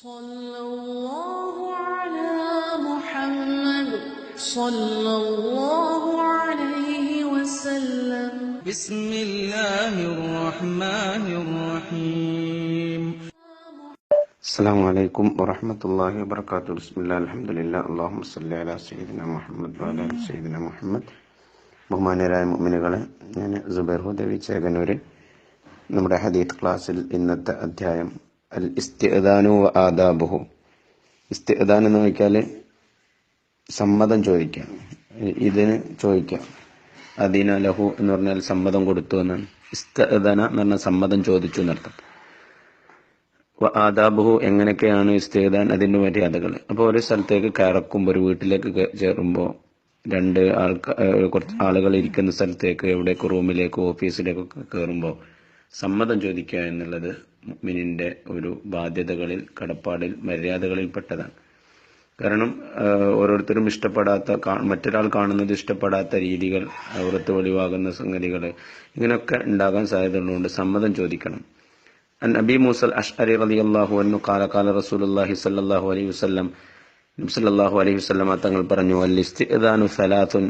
صلى الله على محمد صلى الله عليه وسلم بسم الله الرحمن الرحيم السلام عليكم ورحمة الله وبركاته. بسم الله الحمد لله اللهم صل على سيدنا മുഹമ്മദ് وعلى آل سيدنا മുഹമ്മദ്. ബഹുമാന്യരായ മുഅ്മിനുകളെ, ഞാൻ സുബൈർ ഹുദവി ചേകനൂര്. നമ്മുടെ ഹദീത്ത് ക്ലാസ്സിൽ ഇന്നത്തെ അധ്യായം അൽ ഇസ്തിഅദാനു വ ആദാബുഹു. ഇസ്തിഅദാൻ എന്ന് വെച്ചാൽ സമ്മതം ചോദിക്കാം, ഇതിന് ചോദിക്കാം. അദീന ലഹു എന്ന് പറഞ്ഞാൽ സമ്മതം കൊടുത്തു എന്നാണ്. ഇസ്തിഅദാന എന്ന് പറഞ്ഞാൽ സമ്മതം ചോദിച്ചു എന്നർത്ഥം. ആദാബുഹു എങ്ങനെയൊക്കെയാണ് ഇസ്തിഅദാൻ, അതിന്റെ മര്യാദകൾ. അപ്പോൾ ഒരു സ്ഥലത്തേക്ക് കയറക്കുമ്പോൾ, ഒരു വീട്ടിലേക്ക് ചേരുമ്പോൾ, കുറച്ച് ആളുകൾ ഇരിക്കുന്ന സ്ഥലത്തേക്ക്, എവിടേക്ക്, റൂമിലേക്ക്, ഓഫീസിലേക്കൊക്കെ കയറുമ്പോൾ സമ്മതം ചോദിക്കുക എന്നുള്ളത് മുഅ്മിനിന്റെ ഒരു ബാധ്യതകളിൽ, കടപ്പാടിൽ, മര്യാദകളിൽ പെട്ടതാണ്. കാരണം ഓരോരുത്തരും ഇഷ്ടപ്പെടാത്ത, മറ്റൊരാൾ കാണുന്നത് ഇഷ്ടപ്പെടാത്ത രീതികൾ, ഔറത്ത് വെളിവാകുന്ന സംഗതികൾ, ഇങ്ങനെയൊക്കെ ഉണ്ടാകാൻ സാധ്യതയുള്ളതുകൊണ്ട് സമ്മതം ചോദിക്കണം. അൻ അബീ മൂസൽ അശ്അരി റളിയല്ലാഹു അൻഹു ഖാല ഖാല റസൂലുള്ളാഹി സ്വല്ലല്ലാഹു അലൈഹി വസല്ലം, നബി സല്ലല്ലാഹു അലൈഹി വസല്ലം തങ്ങൾ പറഞ്ഞു, അൽ ഇസ്തിഅദാനു സലാസുൻ,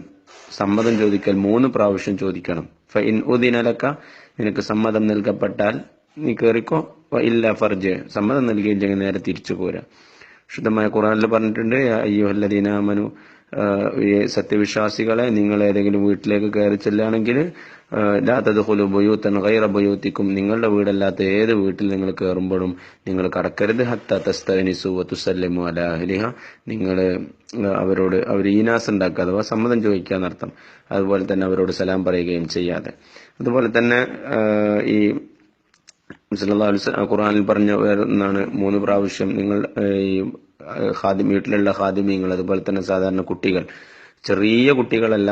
സമ്മതം ചോദിക്കൽ 3 പ്രാവശ്യം ചോദിക്കണം. ഫഇൻ ഉദിന ലക, നിനക്ക് സമ്മതം നൽകപ്പെട്ടാൽ നീ കയറിക്കോ. വ ഇല്ല ഫർജ്, സമ്മതം നൽകിയില്ലെങ്കിൽ നേരെ തിരിച്ചു പോരാ. ശുദ്ധമായ ഖുർആനിൽ പറഞ്ഞിട്ടുണ്ട്, യാ അയ്യുഹല്ലദീന ആമനു, സത്യവിശ്വാസികളെ, നിങ്ങൾ ഏതെങ്കിലും വീട്ടിലേക്ക് കയറി ചെല്ലുകയാണെങ്കിൽ ലാ തദ്ഖുലു ബുയൂതൻ ഗൈറ ബുയൂതിക്കും, നിങ്ങളുടെ വീടല്ലാത്ത ഏത് വീട്ടിൽ നിങ്ങൾ കയറുമ്പോഴും നിങ്ങൾ കടക്കരുത്. ഹത്താ തസ്തഅനിസു വ തുസല്ലിമു അലാ അഹ്ലിഹ, നിങ്ങൾ അവർ ഈനാസ് ഉണ്ടാക്കുക, അഥവാ സമ്മതം ചോദിക്കുക എന്നർത്ഥം. അതുപോലെ തന്നെ അവരോട് സലാം പറയുകയും ചെയ്യാതെ. അതുപോലെ തന്നെ ഈ സല്ലല്ലാഹു അലൈഹി വസല്ലം ഖുർആനിൽ പറഞ്ഞ എന്നാണ് 3 പ്രാവശ്യം നിങ്ങൾ ഈ വീട്ടിലുള്ള ഖാദിമീങ്ങൾ, അതുപോലെ തന്നെ സാധാരണ കുട്ടികൾ, ചെറിയ കുട്ടികളല്ല,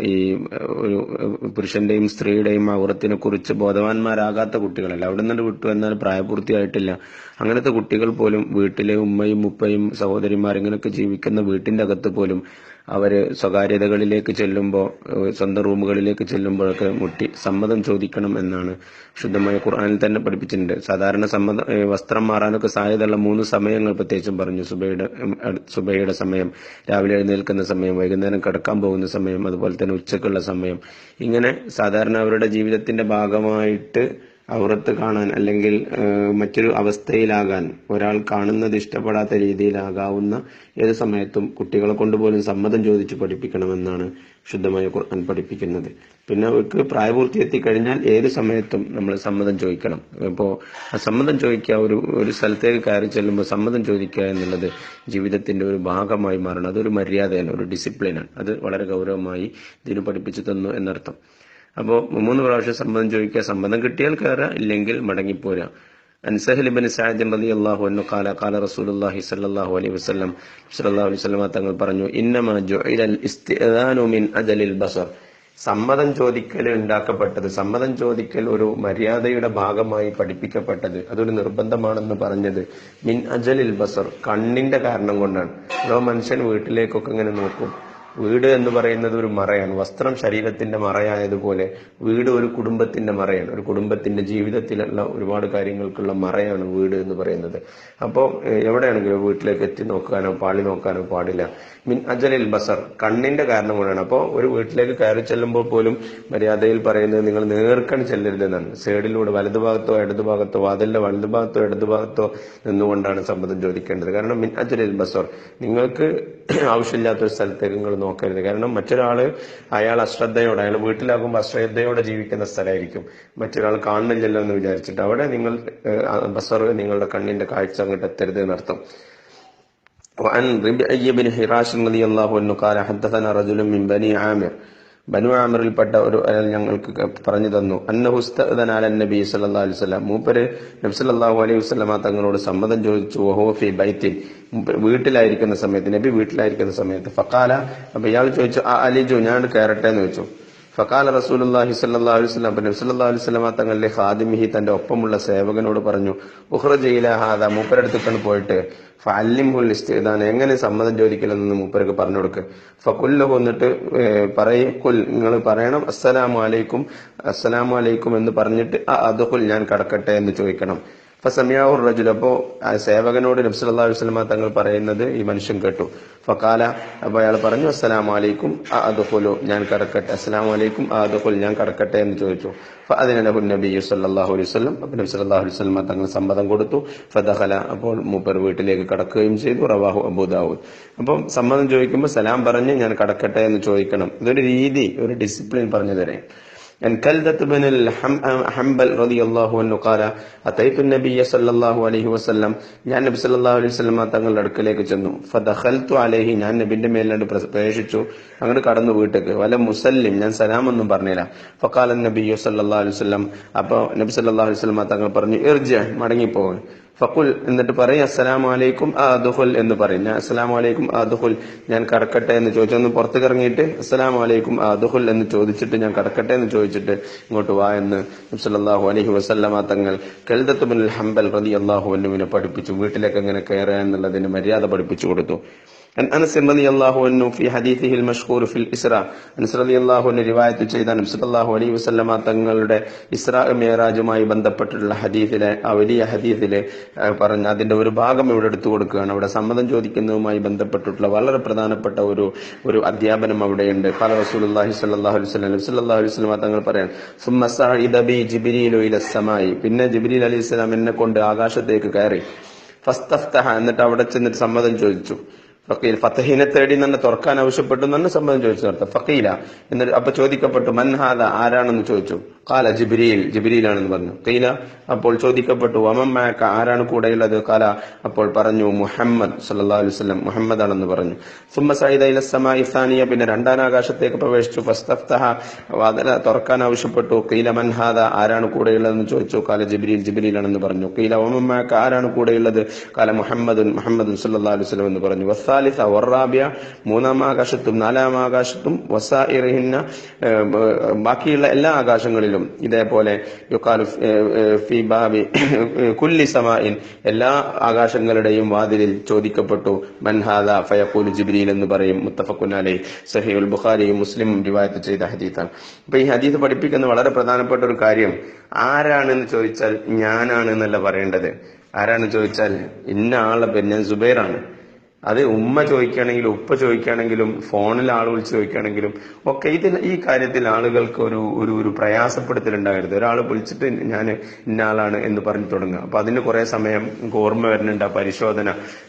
ഈ ഒരു പുരുഷന്റെയും സ്ത്രീയുടെയും ഔറത്തിനെ കുറിച്ച് ബോധവാന്മാരാകാത്ത കുട്ടികളല്ല, അവിടെ നിന്ന് വിട്ടു എന്നാൽ പ്രായപൂർത്തിയായിട്ടില്ല, അങ്ങനത്തെ കുട്ടികൾ പോലും വീട്ടിലെ ഉമ്മയും ഉപ്പയും സഹോദരിമാർ ഇങ്ങനെയൊക്കെ ജീവിക്കുന്ന വീട്ടിന്റെ അകത്ത് പോലും അവര് സ്വകാര്യതകളിലേക്ക് ചെല്ലുമ്പോൾ, സ്വന്തം റൂമുകളിലേക്ക് ചെല്ലുമ്പോഴൊക്കെ മുട്ടി സമ്മതം ചോദിക്കണം എന്നാണ് ശുദ്ധമായ ഖുർആനിൽ തന്നെ പഠിപ്പിച്ചിട്ടുണ്ട്. സാധാരണ വസ്ത്രം മാറാനൊക്കെ സാധ്യതയുള്ള 3 സമയങ്ങൾ പ്രത്യേകിച്ചും പറഞ്ഞു. സുബഹയുടെ സമയം, രാവിലെ എഴുന്നേൽക്കുന്ന സമയം, വൈകുന്നേരം കിടക്കാൻ പോകുന്ന സമയം, അതുപോലെ തന്നെ ഉച്ചക്കുള്ള സമയം. ഇങ്ങനെ സാധാരണ അവരുടെ ജീവിതത്തിന്റെ ഭാഗമായിട്ട് ഔറത്ത് കാണാൻ, അല്ലെങ്കിൽ മറ്റൊരു അവസ്ഥയിലാകാൻ, ഒരാൾ കാണുന്നത് ഇഷ്ടപ്പെടാത്ത രീതിയിലാകാവുന്ന ഏത് സമയത്തും കുട്ടികളെ കൊണ്ടുപോലും സമ്മതം ചോദിച്ച് പഠിപ്പിക്കണമെന്നാണ് ശുദ്ധമായ ഖുർആൻ പഠിപ്പിക്കുന്നത്. പിന്നെ അവർക്ക് പ്രായപൂർത്തി എത്തിക്കഴിഞ്ഞാൽ ഏത് സമയത്തും നമ്മൾ സമ്മതം ചോദിക്കണം. അപ്പോൾ സമ്മതം ചോദിക്കുക, ഒരു സ്ഥലത്തേക്ക് കയറി ചെല്ലുമ്പോൾ സമ്മതം ചോദിക്കുക എന്നുള്ളത് ജീവിതത്തിന്റെ ഒരു ഭാഗമായി മാറണം. അതൊരു മര്യാദയാണ്, ഒരു ഡിസിപ്ലിനാണ്. അത് വളരെ ഗൗരവമായി ഇതിന് പഠിപ്പിച്ചു തന്നു എന്നർത്ഥം. അപ്പോൾ 3 പ്രാവശ്യം സമ്മതം ചോദിക്കുക, സമ്മതം കിട്ടിയാൽ കയറുക, ഇല്ലെങ്കിൽ മടങ്ങിപ്പോരാ. അൻ സഹൽ ഇബ്നു സഅദ് റളിയല്ലാഹു അൻഹു ഖാല ഖാല റസൂലുള്ളാഹി സ്വല്ലല്ലാഹു അലൈഹി വസല്ലം, സ്വല്ലല്ലാഹു അലൈഹി വസല്ലം തങ്ങൾ പറഞ്ഞു, ഇന്നമാ ജുഇലൽ ഇസ്തിഅദാനു മിൻ അജലിൽ ബസർ, സമ്മതം ചോദിക്കൽ ഉണ്ടാക്കപ്പെട്ടത്, സമ്മതം ചോദിക്കൽ ഒരു മര്യാദയുടെ ഭാഗമായി പഠിപ്പിക്കപ്പെട്ടത്, അതൊരു നിർബന്ധമാണെന്ന് പറഞ്ഞത് മിൻ അജലിൽ ബസർ, കണ്ണിന്റെ കാരണം കൊണ്ടാണ്. ഓരോ മനുഷ്യൻ വീട്ടിലേക്കൊക്കെ ഇങ്ങനെ നോക്കും. വീട് എന്ന് പറയുന്നത് ഒരു മറയാണ്. വസ്ത്രം ശരീരത്തിന്റെ മറയായതുപോലെ വീട് ഒരു കുടുംബത്തിന്റെ മറയാണ്. ഒരു കുടുംബത്തിന്റെ ജീവിതത്തിലുള്ള ഒരുപാട് കാര്യങ്ങൾക്കുള്ള മറയാണ് വീട് എന്ന് പറയുന്നത്. അപ്പോൾ എവിടെയാണെങ്കിലും വീട്ടിലേക്ക് എത്തി നോക്കാനോ പാളി നോക്കാനോ പാടില്ല. മിൻ അജലിൽ ബസർ, കണ്ണിന്റെ കാരണം കൊണ്ടാണ്. അപ്പോൾ ഒരു വീട്ടിലേക്ക് കയറി ചെല്ലുമ്പോൾ പോലും മര്യാദയിൽ പറയുന്നത് നിങ്ങൾ നേർക്കണ് ചെല്ലരുതെന്നാണ്. സൈഡിലൂടെ വലതുഭാഗത്തോ ഇടതുഭാഗത്തോ, വാതിലിന്റെ വലതുഭാഗത്തോ ഇടതുഭാഗത്തോ നിന്നുകൊണ്ടാണ് സമ്മതം ചോദിക്കേണ്ടത്. കാരണം മിൻ അജലിൽ ബസർ, നിങ്ങൾക്ക് ആവശ്യമില്ലാത്തൊരു സ്ഥലത്തേക്ക് നിങ്ങൾ നോക്കരുത്. കാരണം മറ്റൊരാള് അയാൾ അശ്രദ്ധയോടെ, അയാൾ വീട്ടിലാകുമ്പോൾ അശ്രദ്ധയോടെ ജീവിക്കുന്ന സ്ഥലമായിരിക്കും. മറ്റൊരാൾ കാണുന്നില്ലല്ലോ എന്ന് വിചാരിച്ചിട്ട് അവിടെ നിങ്ങൾ ബസർ, നിങ്ങളുടെ കണ്ണിന്റെ കാഴ്ച അങ്ങോട്ട് എത്തരുത് എന്നർത്ഥം. وعن ربيع بن حراش رضي الله عنه قال حدثنا رجل من بني عامر, ബനു ആമിറിൽപ്പെട്ട ഒരു ഞങ്ങൾക്ക് പറഞ്ഞു തന്നു, അന്നഹു ഇസ്തഅദന അല നബി സല്ലല്ലാഹു അലൈഹി വസല്ലം, മൂപ്പര് നബി സല്ലല്ലാഹു അലൈഹി വസല്ലം തങ്ങളോട് സമ്മതം ചോദിച്ചു. വഹുവ ഫീ ബൈത്തിൻ, വീട്ടിലായിരിക്കുന്ന സമയത്ത്, നബി വീട്ടിലായിരിക്കുന്ന സമയത്ത്. ഫഖാല, അപ്പൊ ഇയാൾ ചോദിച്ചു, അലിജു, ഞാൻ കയറട്ടെ എന്ന് ചോദിച്ചു. ഫഖാല റസൂലുള്ളാഹി സ്വല്ലല്ലാഹു അലൈഹി വസല്ലം, നബി സല്ലല്ലാഹു അലൈഹി വസല്ലം തങ്ങളുടെ ഖാദിമിഹി, തന്റെ ഒപ്പമുള്ള സേവകനോട് പറഞ്ഞു, ഉഖ്റജ ഇലാ ഹാദാ, മൂപ്പരടുത്തേക്കാണ് പോയിട്ട്, ഫഅല്ലിംഹുൽ ഇസ്തിഅദാൻ, എങ്ങനെ സമ്മതം ചോദിക്കലെന്ന് മൂപ്പർക്ക് പറഞ്ഞു കൊടുക്ക്. ഫഖുല്ലഹു, എന്നിട്ട് പറയും, കുൽ, നിങ്ങൾ പറയണം, അസ്സലാമു അലൈക്കും എന്ന് പറഞ്ഞിട്ട് അദ്ഖുൽ, ഞാൻ കടക്കട്ടെ എന്ന് ചോദിക്കണം. ഫസമിയാഹുർ റജുൽ, അപ്പോ സേവകനോട് നബി സല്ലല്ലാഹു അലൈഹി വസല്ലം തങ്ങൾ പറയുന്നത് ഈ മനുഷ്യൻ കേട്ടു. ഫഖാല, അപ്പൊ അയാൾ പറഞ്ഞു അസ്സലാമു അലൈക്കും അദ്ഖുലു, ഞാൻ കടക്കട്ടെ, അസ്സലാമു അലൈക്കും അദ്ഖുൽ, ഞാൻ കടക്കട്ടെ എന്ന് ചോദിച്ചു. ഫഅദിന ലഹു നബിയ്യു സല്ലല്ലാഹു അലൈഹി വസല്ലം, അപ്പോൾ നബി സല്ലല്ലാഹു അലൈഹി വസല്ലം തങ്ങൾ സമ്മതം കൊടുത്തു. ഫദഖല, അപ്പോൾ മൂപ്പർ വീട്ടിലേക്ക് കടക്കുകയും ചെയ്തു. റവാഹു അബൂ ദാവൂദ്. അപ്പം സമ്മതം ചോദിക്കുമ്പോൾ സലാം പറഞ്ഞ് ഞാൻ കടക്കട്ടെ എന്ന് ചോദിക്കണം. ഇതൊരു രീതി, ഒരു ഡിസിപ്ലിൻ പറഞ്ഞു തരാം. عن كلدة بن الحنبل رضي الله عنه قال أتيت النبي صلى الله عليه وسلم, ഞാൻ നബി സല്ലല്ലാഹു അലൈഹി വസല്ലം തങ്ങളുടെ അടുക്കലേക്ക് ചെന്നു. ഫദഖൽതു അലൈഹി, ഞാൻ നബിന്റെ മേലിലോട്ട് പ്രവേശിച്ചു, അങ്ങോട്ട് കടന്നു വീട്ടിലേക്ക്. വല മുസല്ലിം, ഞാൻ സലാമൊന്നും പറഞ്ഞില്ല. ഫഖാല നബിയ്യു സല്ലല്ലാഹു അലൈഹി വസല്ലം, അപ്പോൾ നബി സല്ലല്ലാഹു അലൈഹി വസല്ലം തങ്ങൾ പറഞ്ഞു ഇർജി, മടങ്ങിപ്പോകും. ഫഖുൽ, എന്നിട്ട് പറയും അസ്സലാമു അലൈക്കും അദ്ഖുൽ എന്ന് പറയും. ഞാൻ അസ്സലാമു അലൈക്കും അദ്ഖുൽ, ഞാൻ കടക്കട്ടെ എന്ന് ചോദിച്ചു. ഒന്ന് പുറത്തേക്ക് ഇറങ്ങിയിട്ട് അസ്സലാമു അലൈക്കും അദ്ഖുൽ എന്ന് ചോദിച്ചിട്ട് ഞാൻ കടക്കട്ടെ എന്ന് ചോദിച്ചിട്ട് ഇങ്ങോട്ട് വാ എന്ന് നബി സല്ലല്ലാഹു അലൈഹി വസല്ലമ തങ്ങൾ കൽദത്ത് ബിൻ ഹംബൽ റളിയല്ലാഹു അൻഹുവിനെ പഠിപ്പിച്ചു. വീട്ടിലേക്ക് എങ്ങനെ കയറുക എന്നുള്ളതിന് മര്യാദ പഠിപ്പിച്ചു കൊടുത്തു. അനസ് റളിയല്ലാഹു അൻഹു ഫി ഹദീസിഹിൽ മഷ്ഹൂർ ഫിൽ ഇസ്റാ, അനസ് റളിയല്ലാഹു അൻഹു റിവായത്ത് ചെയ്ത നബി സല്ലല്ലാഹു അലൈഹി വസല്ലമ തങ്ങളുടെ ഇസ്റാ മിഅ്റാജുമായി ബന്ധപ്പെട്ടുള്ള ഹദീസിലെ ആ വലിയ ഹദീസിലെ പറഞ്ഞ അതിന്റെ ഒരു ഭാഗം ഇവിടെ എടുത്തു കൊടുക്കുകയാണ്. അവിടെ സമ്മതം ചോദിക്കുന്നതുമായി ബന്ധപ്പെട്ടിട്ടുള്ള വളരെ പ്രധാനപ്പെട്ട ഒരു അധ്യാപനം അവിടെയുണ്ട്. ഖാല റസൂലുള്ളാഹി സ്വല്ലല്ലാഹു അലൈഹി വസല്ലം, നബി സല്ലല്ലാഹു അലൈഹി വസല്ലം തങ്ങൾ പറയാൻ സുമ്മ സഅദ ബി ജിബ്രീലു ഇലസ് സമായി, പിന്നെ ജിബ്രീൽ അലൈഹിസ്സലാം എന്നെ കൊണ്ട് ആകാശത്തേക്ക് കയറി. ഫസ്തഫ്തഹ, എന്നിട്ട് അവിടെ ചെന്നിട്ട് സമ്മതം ചോദിച്ചു. ഫഖീൽ, ഫതഹിനെ തേടി തന്നെ തുറക്കാൻ ആവശ്യപ്പെട്ടു തന്നെ സമ്മതം ചോദിച്ചു നടത്താം. ഫഖീല, എന്നിട്ട് അപ്പൊ ചോദിക്കപ്പെട്ടു മൻ ഹാദ, ആരാണെന്ന് ചോദിച്ചു. ഖാല ജിബ്രീൽ, ജിബ്രീലാണെന്ന് പറഞ്ഞു. ഖീല, അപ്പോൾ ചോദിക്കപ്പെട്ടു വമൻ മഅക, ആരാണ് കൂടെയുള്ളത്. ഖാല, അപ്പോൾ പറഞ്ഞു മുഹമ്മദ് സല്ലല്ലാഹു അലൈഹി വസല്ലം, മുഹമ്മദ് ആണെന്ന് പറഞ്ഞു. സുമ്മ സഅദ ഇല സമാഇ സാനിയ, പിന്നെ രണ്ടാം ആകാശത്തേക്ക് പ്രവേശിച്ചു. ഫസ്തഫ്തഹ, വാതിൽ തുറക്കാൻ ആവശ്യപ്പെട്ടു. ഖീല മൻ ഹാദ, ആരാണ് കൂടെയുള്ളതെന്ന് ചോദിച്ചു. ഖാല ജിബ്രീൽ, ജിബ്രീലാണെന്ന് പറഞ്ഞു. ഖീല വമൻ മഅക, ആരാണ് കൂടെയുള്ളത്. ഖാല മുഹമ്മദുൻ, മുഹമ്മദുൻ സല്ലല്ലാഹു അലൈഹി വസല്ലം എന്ന് പറഞ്ഞു. വസ്സാലിസ വറാബിയ, മൂന്നാം ആകാശത്തും നാലാം ആകാശത്തും വസാഇറിഹിന്ന, ബാക്കിയുള്ള എല്ലാ ആകാശങ്ങളിലും ഇതേപോലെ യുഖാലു ഫി ബാബി കുല്ലി സമാഇൻ, എല്ലാ ആകാശങ്ങളുടെയും വാതിലിൽ ചോദിക്കപ്പെട്ടു മൻ ഹാദ, ഫയഖൂലു ജിബ്രീൽ എന്ന് പറയും. മുത്തഫഖുൻ അലൈഹി, സഹീഹുൽ ബുഖാരിയും മുസ്ലിമും റിവായത്ത് ചെയ്ത ഹദീസാണ്. അപ്പൊ ഈ ഹദീസ് പഠിപ്പിക്കുന്ന വളരെ പ്രധാനപ്പെട്ട ഒരു കാര്യം, ആരാണെന്ന് ചോദിച്ചാൽ ഞാനാണ് എന്നല്ല പറയേണ്ടത്. ആരാണ് ചോദിച്ചാൽ ഇന്ന ആളുടെ പേര്, ഞാൻ സുബൈറാണ്. അത് ഉമ്മ ചോദിക്കുകയാണെങ്കിലും ഉപ്പ ചോദിക്കുകയാണെങ്കിലും ഫോണിൽ ആൾ വിളിച്ച് ചോദിക്കുകയാണെങ്കിലും ഒക്കെ ഈ കാര്യത്തിൽ ആളുകൾക്ക് ഒരു പ്രയാസപ്പെടുത്തലുണ്ടാകരുത്. ഒരാൾ വിളിച്ചിട്ട് ഞാൻ ഇന്ന ആളാണ് എന്ന് പറഞ്ഞു തുടങ്ങുക. അപ്പൊ അതിന് കുറെ സമയം ഓർമ്മ വരുന്നുണ്ട്, പരിശോധന,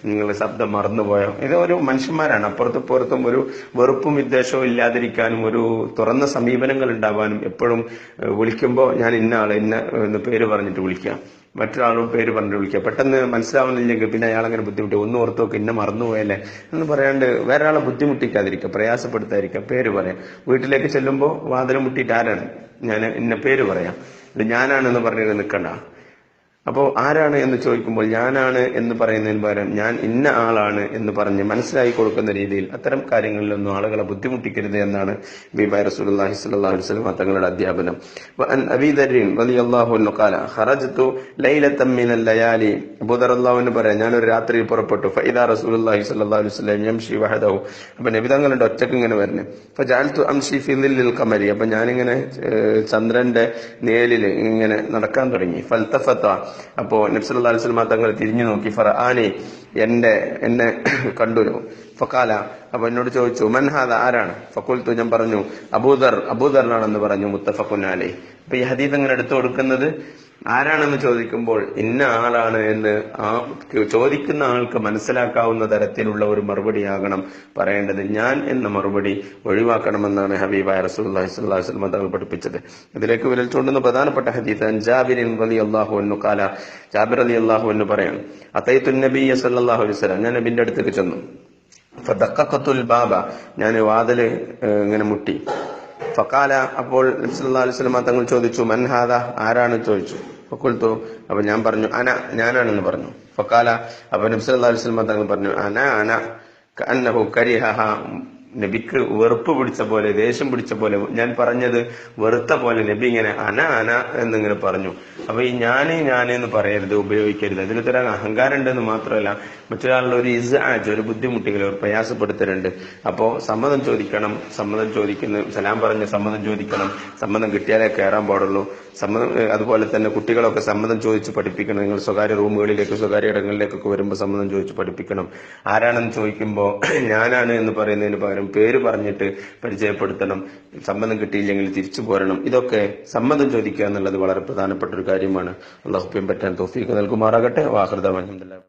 നിങ്ങൾ ശബ്ദം മറന്നുപോയോ. ഇത് ഒരു മനുഷ്യന്മാരാണ്, അപ്പുറത്തും പുറത്തും ഒരു വെറുപ്പും വിദ്വേഷവും ഇല്ലാതിരിക്കാനും ഒരു തുറന്ന സമീപനങ്ങൾ ഉണ്ടാവാനും എപ്പോഴും വിളിക്കുമ്പോൾ ഞാൻ ഇന്ന ആള് ഇന്ന പേര് പറഞ്ഞിട്ട് വിളിക്കുക, മറ്റൊരാളും പേര് പറഞ്ഞു വിളിക്കുക. പെട്ടെന്ന് മനസ്സിലാവുന്നില്ലെങ്കിൽ പിന്നെ അയാളങ്ങനെ ബുദ്ധിമുട്ടി, ഒന്നും ഓർത്ത് നോക്ക് ഇന്ന മറന്നുപോയല്ലേ എന്ന് പറയാണ്ട് വേറെ ആളെ ബുദ്ധിമുട്ടിക്കാതിരിക്കുക, പ്രയാസപ്പെടുത്താതിരിക്കുക, പേര് പറയാം. വീട്ടിലേക്ക് ചെല്ലുമ്പോൾ വാതിൽ മുട്ടിയിട്ട് ആരാണ്, ഞാൻ ഇന്ന പേര് പറയാം, ഇത് ഞാനാണെന്ന് പറഞ്ഞിട്ട് നിൽക്കണ്ട. അപ്പോൾ ആരാണ് എന്ന് ചോദിക്കുമ്പോൾ ഞാനാണ് എന്ന് പറയുന്നതിന് പകരം ഞാൻ ഇന്ന ആളാണ് എന്ന് പറഞ്ഞ് മനസ്സിലാക്കി കൊടുക്കുന്ന രീതിയിൽ അത്തരം കാര്യങ്ങളിലൊന്നും ആളുകളെ ബുദ്ധിമുട്ടിക്കരുത് എന്നാണ് ഹബീബായ റസൂലുള്ളാഹി സ്വല്ലല്ലാഹു അലൈഹി വസല്ലം തങ്ങളുടെ അധ്യാപനം. അബീ ദർർ റളിയല്ലാഹു അൻഹു ഖാല ഖറജ്തു ലൈലതൻ മിനൽ ലയാലി, അബൂ ദർ റളിയല്ലാഹു അൻഹു പറയാം, ഞാനൊരു രാത്രിയിൽ പുറപ്പെട്ടു. ഫഇദാ റസൂലുള്ളാഹി സ്വല്ലല്ലാഹു അലൈഹി വസല്ലം യംശി വഹദഹു, അപ്പോൾ നബി തങ്ങളുടെ ഒറ്റക്ക് ഇങ്ങനെ വരുന്നു. ഫജഅൽതു അംശി ഫി ദില്ലിൽ ഖമരി, അപ്പോൾ ഞാനിങ്ങനെ ചന്ദ്രന്റെ നിഴലിൽ ഇങ്ങനെ നടക്കാൻ തുടങ്ങി. ഫൽതഫത, അപ്പോ നബി സല്ലല്ലാഹു അലൈഹി വസല്ലം തങ്ങൾ തിരിഞ്ഞു നോക്കി. ഫറആനി, എന്നെ കണ്ടു. ഫഖാല, അപ്പൊ എന്നോട് ചോദിച്ചു മൻ ഹാദ, ആരാണ്. ഫഖുൽതു, ഞാൻ പറഞ്ഞു അബൂദറിനാണെന്ന് പറഞ്ഞു. മുത്തഫഖുൻ അലൈഹി. അപ്പൊ ഈ ഹദീസ് അങ്ങനെ എടുത്തു കൊടുക്കുന്നത് ആരാണെന്ന് ചോദിക്കുമ്പോൾ ഇന്ന ആളാണ് എന്ന് ആ ചോദിക്കുന്ന ആൾക്ക് മനസ്സിലാക്കാവുന്ന തരത്തിലുള്ള ഒരു മറുപടിയാകണം പറയേണ്ടത്. ഞാൻ എന്ന മറുപടി ഒഴിവാക്കണമെന്നാണ് ഹബീബായ റസൂലുള്ളാഹി സ്വല്ലല്ലാഹു അലൈഹി വസല്ലം തങ്ങൾ പഠിപ്പിച്ചത്. ഇതിലേക്ക് വിരൽ ചൂണ്ടുന്ന പ്രധാനപ്പെട്ട ഹദീസ് ജാബിർ റളിയല്ലാഹു അൻഹു ഖാല, ജാബിർ റളിയല്ലാഹു അൻഹു പറയാണ്, അതൈതു നബിയ്യ സ്വല്ലല്ലാഹു അലൈഹി വസല്ലം, ഞാൻ നബിന്റെ അടുത്തേക്ക് ചെന്നു. ഫദഖഖതുൽ ബാബ, ഞാൻ വാതില് ഇങ്ങനെ മുട്ടി. ഫഖാല, അപ്പോൾ നബി സല്ലല്ലാഹു അലൈഹി വസല്ലം തങ്ങൾ ചോദിച്ചു മൻ ഹാദ, ആരാണ് ചോദിച്ചു. ഫഖുൽതു, അപ്പൊ ഞാൻ പറഞ്ഞു ഞാനാണെന്ന് പറഞ്ഞു. ഫഖാല, അപ്പൊ നബി സല്ലല്ലാഹു അലൈഹി വസല്ലം തങ്ങൾ പറഞ്ഞു അന കഅന്നഹു കരിഹഹ നബിക്ക് വെറുപ്പ് പിടിച്ച പോലെ, ദേഷ്യം പിടിച്ച പോലെ, ഞാൻ പറഞ്ഞത് വെറുത്ത പോലെ നബി ഇങ്ങനെ അന എന്നിങ്ങനെ പറഞ്ഞു. അപ്പൊ ഈ ഞാന് എന്ന് പറയരുത്, ഉപയോഗിക്കരുത്. അതിലൊരു അഹങ്കാരം ഉണ്ടെന്ന് മാത്രമല്ല, മറ്റൊരാളുടെ ഒരു ഇസ്ആജ്, ഒരു ബുദ്ധിമുട്ടികൾ, ഒരു പ്രയാസപ്പെടുത്തലുണ്ട്. അപ്പോ സമ്മതം ചോദിക്കണം. സമ്മതം ചോദിക്കുന്ന സലാം പറഞ്ഞ് സമ്മതം ചോദിക്കണം. സമ്മതം കിട്ടിയാലേ കയറാൻ പാടുള്ളൂ. സമ്മതം അതുപോലെ തന്നെ കുട്ടികളൊക്കെ സമ്മതം ചോദിച്ച് പഠിപ്പിക്കണം. നിങ്ങൾ സ്വകാര്യ റൂമുകളിലേക്ക്, സ്വകാര്യ ഇടങ്ങളിലേക്കൊക്കെ വരുമ്പോൾ സമ്മതം ചോദിച്ച് പഠിപ്പിക്കണം. ആരാണെന്ന് ചോദിക്കുമ്പോൾ ഞാനാണ് എന്ന് പറയുന്നതിന് പകരം പേര് പറഞ്ഞിട്ട് പരിചയപ്പെടുത്തണം. സമ്മതം കിട്ടിയില്ലെങ്കിൽ തിരിച്ചു പോരണം. ഇതൊക്കെ സമ്മതം ചോദിക്കുക എന്നുള്ളത് വളരെ പ്രധാനപ്പെട്ട ഒരു കാര്യമാണ്. അല്ലാഹു പിൻപറ്റാൻ തൗഫീഖ് നൽകുമാറാകട്ടെ. വാഖിർ ദഅ്വാനാ അൽഹംദുലില്ലാഹ്.